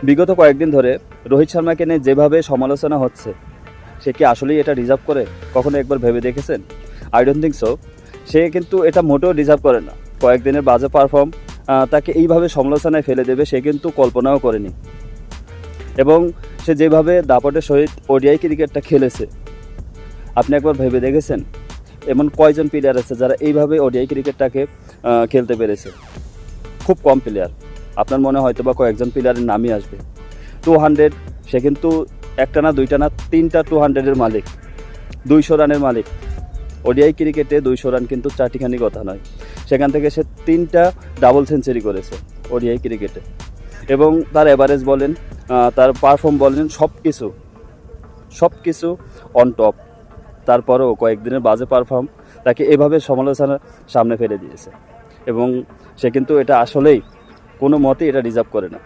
বিগত কয়েকদিন ধরে রোহিত শর্মাকে নিয়ে যেভাবে সমালোচনা হচ্ছে, সে কি আসলেই এটা রিজার্ভ করে? কখনো একবার ভেবে দেখেছেন? I don't think so. সে কিন্তু এটা মোটেও রিজার্ভ করে না। কয়েকদিনের বাজে পারফর্ম তাকে এইভাবে সমালোচনায় ফেলে দেবে সে কিন্তু কল্পনাও করেনি। এবং সে যেভাবে দাপটের সহিত ওডিআই ক্রিকেটটা খেলেছে, আপনি একবার ভেবে দেখেছেন এমন কয়জন প্লেয়ার আছে যারা এইভাবে ওডিআই ক্রিকেটটাকে খেলতে পেরেছে? খুব কম প্লেয়ার। আপনার মনে হয়তো বা কয়েকজন প্লেয়ারের নামই আসবে। 200, সে কিন্তু একটা না দুইটা না তিনটা 200-এর মালিক, 200 রানের মালিক। ওডিআই ক্রিকেটে 200 রান কিন্তু চারটিখানি কথা নয়। সেখান থেকে সে 3টা ডাবল সেঞ্চুরি করেছে ওডিআই ক্রিকেটে। এবং তার অ্যাভারেজ বলেন, তার পারফর্ম বলেন, সব কিছু অন টপ। তারপরেও কয়েকদিনের বাজে পারফর্ম তাকে এভাবে সমালোচনার সামনে ফেলে দিয়েছে। এবং সে কিন্তু এটা আসলেই কোনো মতেই এটা রিজার্ভ করে না।